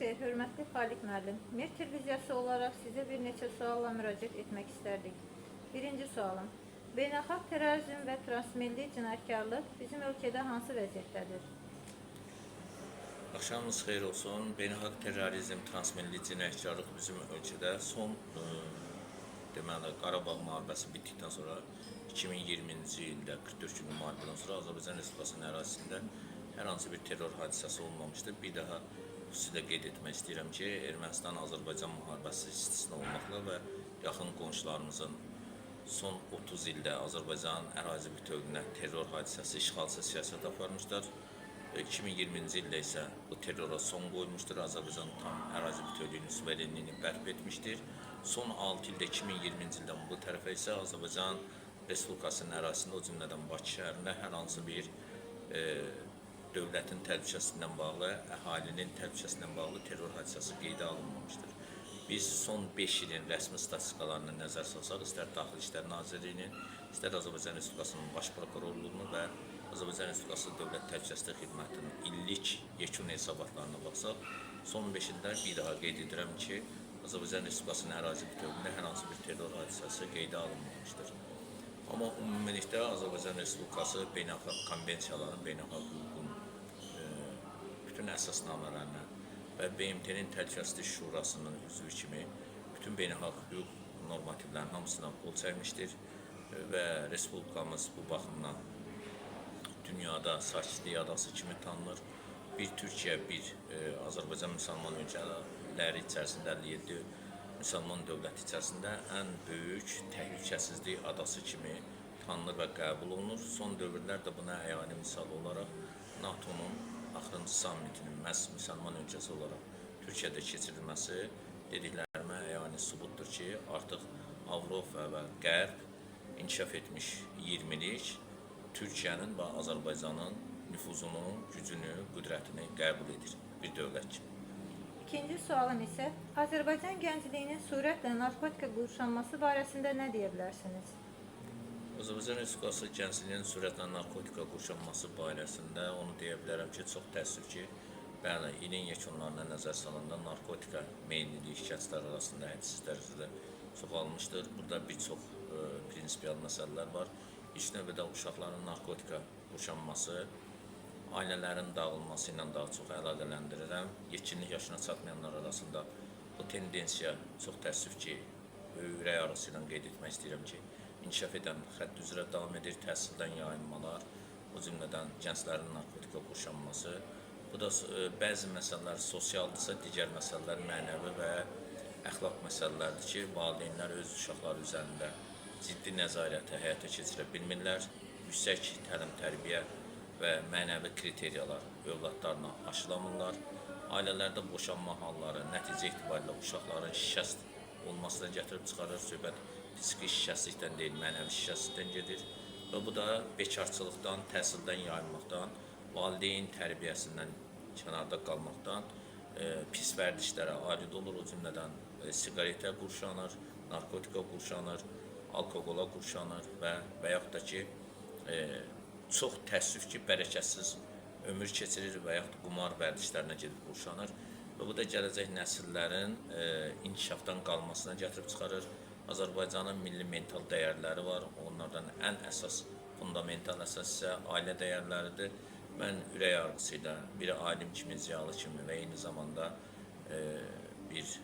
xeyr, hörmətli Xaliq müəllim. Mir televiziyası olaraq sizə bir neçə sualla müraciət etmək istərdik. Birinci sualım. Beynəlxalq terrorizm və transmilli cinayətkarlıq bizim ölkədə hansı vəziyyətdədir? Axşamınız xeyir olsun. Beynəlxalq terrorizm, transmilli cinayətkarlıq bizim ölkədə son deməli Qarabağ müharibəsi bitdikdən sonra 2020-ci ildə 44 günlük müharibədən sonra Azərbaycan Respublikasının ərazisində hər hansı bir terror hadisəsi olmamışdır. Bir daha xüsusilə qeyd etmək istəyirəm ki, Ermənistan-Azərbaycan müharibəsi istisna olmaqla və yaxın qonşularımızın son 30 ildə Azərbaycan ərazi bütövlüyünə terror hadisəsi, işğalçı siyasət aparmışdır. 2020-ci ildə isə bu terrora son qoymuşdur. Azərbaycan tam ərazi bütövlüyünün suverenliyini bərpa etmişdir. Son 6 ildə 2020-ci ildən bu tərəfə isə Azərbaycan Respublikasının ərazisində, o cümlədən Bakı şəhərində hər hansı bir dövlətin təhlükəsindən bağlı, əhalinin təhlükəsindən bağlı terror hadisəsi qeydə alınmamışdır. Biz son 5 ilin rəsmi statistikalarına nəzər salsaq, istər Daxili İşlər Nazirliyinin, istər Azərbaycan Respublikasının Baş Prokurorluğunu və Azərbaycan Respublikası Dövlət Təhlükəsizlik Xidmətinin illik yekun hesabatlarına baxsaq, son 5 ildə bir daha qeyd edirəm ki, Azərbaycan Respublikasının ərazi bütövlüyündə hər hansı bir terror hadisəsi qeydə alınmamışdır. Amma ümumilikdə Azərbaycan Respublikası beynəlxalq konvensiyaların, beynəlxalq hüququn bütün əsasnamələrinə və BMT-nin Təhlükəsizlik Şurasının üzvü kimi bütün beynəlxalq hüquq normativlərinin hamısından qol çəkmişdir və Respublikamız bu baxımdan dünyada sakitlik adası kimi tanınır. Bir Türkiyə, bir Azərbaycan müsəlman ölkələri içərisində 57 müsəlman dövləti içərisində ən böyük təhlükəsizlik adası kimi tanınır və qəbul olunur. Son dövrlərdə buna əyani misal olaraq NATO-nun axırıncı sammitinin məhz müsəlman ölkəsi olaraq Türkiyədə keçirilməsi dediklərimə əyani sübutdur ki, artıq Avropa və Qərb inkişaf etmiş 20'lik Türkiyənin və Azərbaycanın nüfuzunu, gücünü, qüdrətini qəbul edir bir dövlət kimi. İkinci sualım isə Azərbaycan gəncliyinin sürətlə narkotika qurşanması barəsində nə deyə bilərsiniz? Azərbaycan Respublikası gəncliyinin sürətlə narkotika qurşanması barəsində onu deyə bilərəm ki, çox təəssüf ki, bəli, ilin yekunlarına nəzər salanda narkotika meyillilik şəxslər arasında hədsiz dərəcədə çoxalmışdır. Burada bir çox prinsipial məsələlər var. İlk növbədə uşaqların narkotika qurşanması, ailələrin dağılması ilə daha çox əlaqələndirirəm. Yetkinlik yaşına çatmayanlar arasında bu tendensiya çox təəssüf ki, ürək ağrısı ilə qeyd etmək istəyirəm ki, inkişaf edən xətt üzrə davam edir, təhsildən yayınmalar, o cümlədən gənclərin narkotika qurşanması. Bu da bəzi məsələlər sosialdırsa, digər məsələlər mənəvi və əxlaq məsələlərdir ki, valideynlər öz uşaqları üzərində ciddi nəzarəti həyata keçirə bilmirlər. Yüksək təlim-tərbiyə və mənəvi kriteriyalar övladlarına aşılamırlar. Ailələrdə boşanma halları nəticə etibarilə uşaqların şikəst olmasına gətirib çıxarır. Söhbət psixi şikəstlikdən deyil, mənəvi şikəstlikdən gedir. Və bu da bekarçılıqdan, təhsildən yayınmaqdan, valideyn tərbiyəsindən kənarda qalmaqdan pis vərdişlərə aid olur. O cümlədən siqaretə qurşanır, narkotika qurşanır, alkoqola qurşanır və yaxud da ki, çox təəssüf ki, bərəkətsiz ömür keçirir və yaxud qumar vərdişlərinə gedib qurşanır. Və bu da gələcək nəsillərin inkişafdan qalmasına gətirib çıxarır. Azərbaycanın milli mental dəyərləri var. Onlardan ən əsas, fundamental əsas isə ailə dəyərləridir. Mən ürək ağrısıyla bir alim kimi, ziyalı kimi və eyni zamanda bir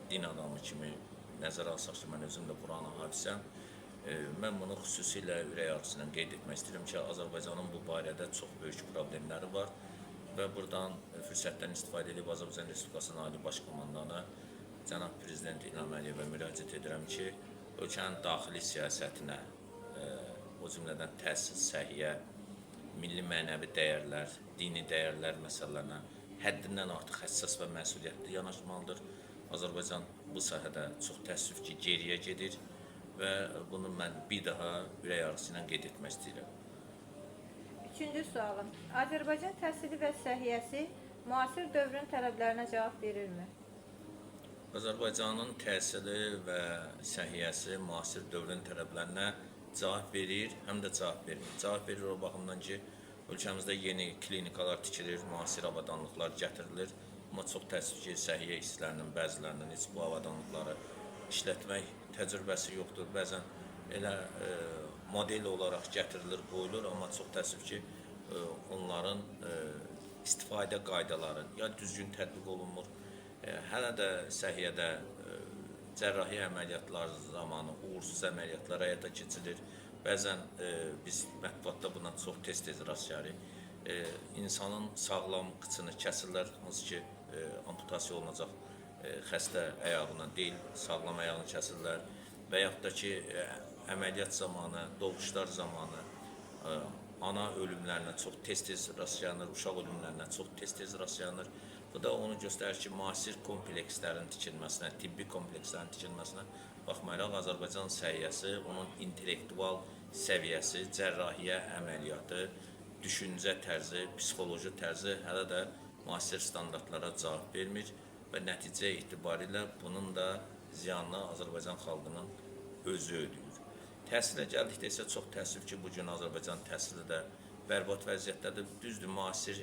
din adamı kimi nəzərə alsaq ki, mən özüm də buranın hafizəm. Mən bunu xüsusilə ürək ağrısıyla qeyd etmək istəyirəm ki, Azərbaycanın bu barədə çox böyük problemləri var və buradan fürsətdən istifadə edib Azərbaycan Respublikasının Ali Baş Komandanı Cənab Prezident İlham Əliyevə müraciət edirəm ki, ölkənin daxili siyasətinə, o cümlədən təhsil, səhiyyə, milli mənəvi dəyərlər, dini dəyərlər məsələlərinə həddindən artıq həssas və məsuliyyətli yanaşmalıdır. Azərbaycan bu sahədə çox təəssüf ki, geriyə gedir və bunu mən bir daha ürək ağrısı ilə qeyd etmək istəyirəm. Üçüncü sualım. Azərbaycan təhsili və səhiyyəsi müasir dövrün tələblərinə cavab verirmi? Azərbaycanın təhsili və səhiyyəsi müasir dövrün tələblərinə cavab verir, həm də cavab vermir. Cavab verir o baxımdan ki, ölkəmizdə yeni klinikalar tikilir, müasir avadanlıqlar gətirilir, Amma çox təəssüf ki, səhiyyə işçilərinin bəzilərinin heç bu avadanlıqları işlətmək təcrübəsi yoxdur. Bəzən elə model olaraq gətirilir, qoyulur, amma çox təəssüf ki, onların istifadə qaydaları ya düzgün tətbiq olunmur. Hələ də səhiyyədə cərrahi əməliyyatlar zamanı uğursuz əməliyyatlar həyata keçirilir. Bəzən biz mətbuatda buna çox tez-tez rastlayırıq. İnsanın sağlam qıçını kəsirlər, hansı ki, amputasiya olunacaq xəstə ayağına deyil, sağlam ayağını kəsirlər və yaxud da ki, əməliyyat zamanı, doğuşlar zamanı ana ölümlərinə çox tez-tez rastlanır, uşaq ölümlərinə çox tez-tez rastlanır. Bu da onu göstərir ki, müasir komplekslərin tikilməsinə, tibbi komplekslərin tikilməsinə baxmayaraq Azərbaycan səhiyyəsi, onun intellektual səviyyəsi, cərrahiyyə əməliyyatı, düşüncə tərzi, psixoloji tərzi hələ də müasir standartlara cavab vermir və nəticə etibarilə bunun da ziyanını Azərbaycan xalqının özü ödəyir. Təhsilə gəldikdə isə çox təəssüf ki, bugün Azərbaycan təhsili də bərbad vəziyyətdədir. Düzdür, müasir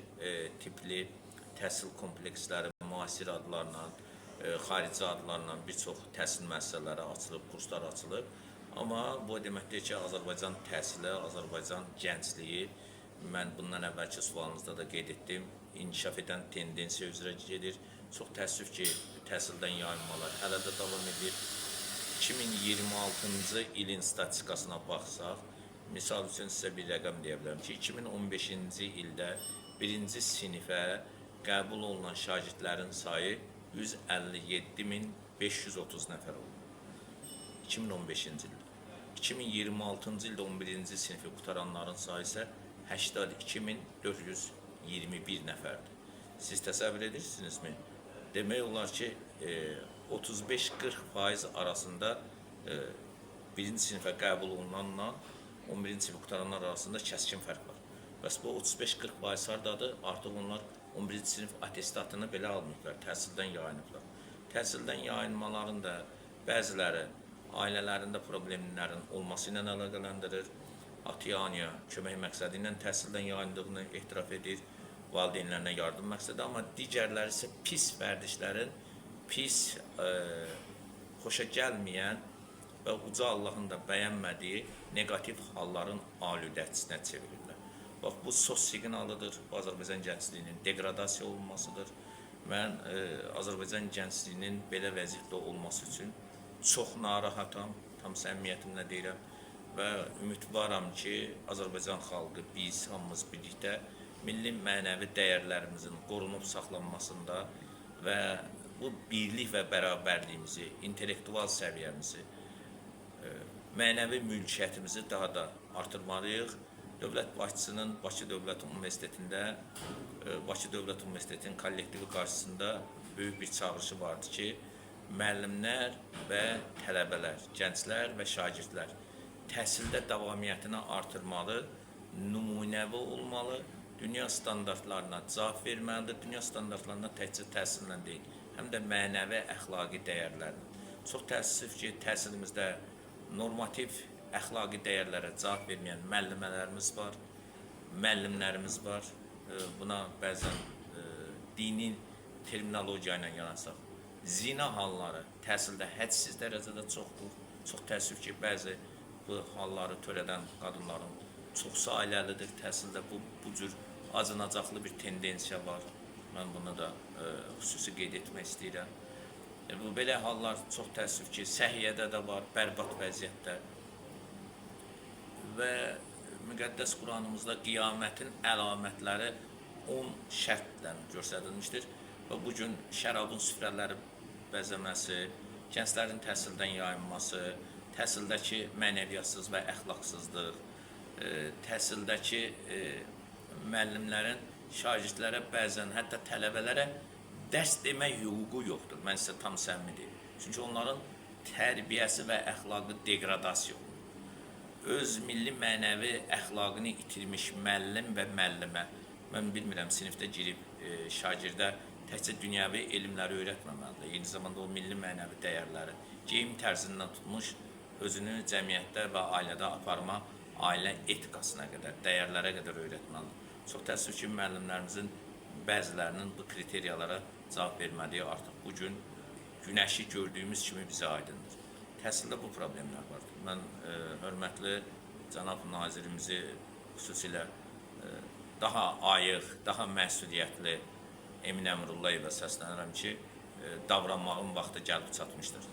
tipli təhsil kompleksləri, müasir adlarla, xarici adlarla bir çox təhsil müəssisələri açılıb, kurslar açılıb. Amma bu deməkdir ki, Azərbaycan təhsili, Azərbaycan gəncliyi, mən bundan əvvəlki sualınızda da qeyd etdim, inkişaf edən tendensiya üzrə gedir. Çox təəssüf ki, təhsildən yayınmalar hələ də davam edir. 2026-cı ilin statistikasına baxsaq, misal üçün sizə bir rəqəm deyə bilərəm ki, 2015-ci ildə birinci sinifə qəbul olunan şagirdlərin sayı 157.530 nəfər oldu. 2015-ci ildə. 2026-cı ildə 11-ci sinifi qutaranların sayı isə 82.421 nəfərdir. Siz təsəvvür edirsinizmi? Demək olar ki, 35-40% arasında birinci sinifə qəbul olunanla 11-ci sinifi qutaranlar arasında kəskin fərq var. Bəs bu 35-40% hardadır? Artıq onlar 11-ci sinif atestatını belə almırlar, təhsildən yayınıblar. Təhsildən yayınmaların da bəziləri ailələrində problemlərin olması ilə əlaqələndirir. Atiyaniya kömək məqsədi ilə təhsildən yayındığını etiraf edir, valideynlərinə yardım məqsədi, amma digərləri isə pis vərdişlərin, pis, xoşa gəlməyən və uca Allahın da bəyənmədiyi negativ halların alüdəçisinə çevirirlər. Bax, bu sos siqnalıdır, bu Azərbaycan gəncliyinin degradasiya olunmasıdır. Mən Azərbaycan gəncliyinin belə vəziyyətdə olması üçün çox narahatam, tam səmimiyyətimlə deyirəm və ümidvaram ki, Azərbaycan xalqı, biz hamımız birlikdə milli mənəvi dəyərlərimizin qorunub saxlanmasında və bu birlik və bərabərliyimizi, intellektual səviyyəmizi, mənəvi mülkiyyətimizi daha da artırmalıyıq. Dövlət başçısının Bakı Dövlət Universitetində, Bakı Dövlət Universitetinin kollektivi qarşısında böyük bir çağırışı vardı ki, müəllimlər və tələbələr, gənclər və şagirdlər təhsildə davamiyyətini artırmalı, nümunəvi olmalı, dünya standartlarına cavab verməlidir. Dünya standartlarına təkcə təhsillə deyil, həm də mənəvi, əxlaqi dəyərlərlə. Çox təəssüf ki, təhsilimizdə normativ, əxlaqi dəyərlərə cavab verməyən müəllimələrimiz var, müəllimlərimiz var. Buna bəzən dini terminologiya ilə yanaşsaq, zina halları təhsildə hədsiz dərəcədə çoxdur. Çox təəssüf ki, bəzi bu halları törədən qadınların çoxsu ailəlidir. Təhsildə bu cür acınacaqlı bir tendensiya var. Mən bunu da xüsusi qeyd etmək istəyirəm. Bu belə hallar çox təəssüf ki, səhiyyədə də var, bərbad vəziyyətdə. Və müqəddəs Quranımızda qiyamətin əlamətləri 10 şərtlə göstərilmişdir. Və bugün şərabın süfrələri bəzəməsi, gənclərin təhsildən yayınması, təhsildəki mənəviyyatsız və əxlaqsızlıq, təhsildəki müəllimlərin şagirdlərə bəzən, hətta tələbələrə dərs demək hüququ yoxdur. Mən sizə tam səmimi deyim. Çünki onların tərbiyəsi və əxlaqı degradasiya olur. Öz milli mənəvi əxlaqını itirmiş müəllim və müəllimə, mən bilmirəm, sinifdə girib şagirdə təkcə dünyəvi elmləri öyrətməməlidir. Eyni zamanda o milli mənəvi dəyərləri, geyim tərzindən tutmuş, özünü cəmiyyətdə və ailədə aparma, ailə etikasına qədər, dəyərlərə qədər öyrətməlidir. Çox təəssüf ki, müəllimlərimizin bəzilərinin bu kriteriyalara cavab verməliyi artıq bugün günəşi gördüyümüz kimi bizə aydındır. Təhsildə bu problemlər vardır. Mən hörmətli cənab nazirimizi xüsusilə daha ayıq, daha məsuliyyətli Emin Əmrullayevə səslənirəm ki, davranmağın vaxtı gəlib çatmışdır.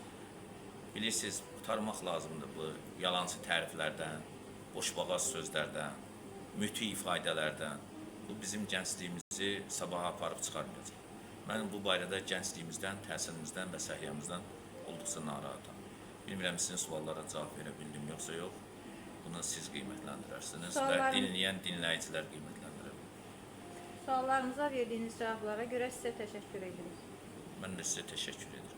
Bilirsiniz, qurtarmaq lazımdır bu yalancı təriflərdən, boşboğaz sözlərdən, müthiy ifadələrdən. Bu bizim gəncliyimizi sabaha aparıb çıxarmayacaq. Mən bu barədə gəncliyimizdən, təhsilimizdən və səhiyyəmizdən olduqca narahatam. Bilmirəm, sizin suallara cavab verə bildim, yoxsa yox. Bunu siz qiymətləndirərsiniz və dinləyən dinləyicilər qiymətləndirə bilər. Suallarımıza verdiyiniz cavablara görə sizə təşəkkür edirik. Mən də sizə təşəkkür edirəm.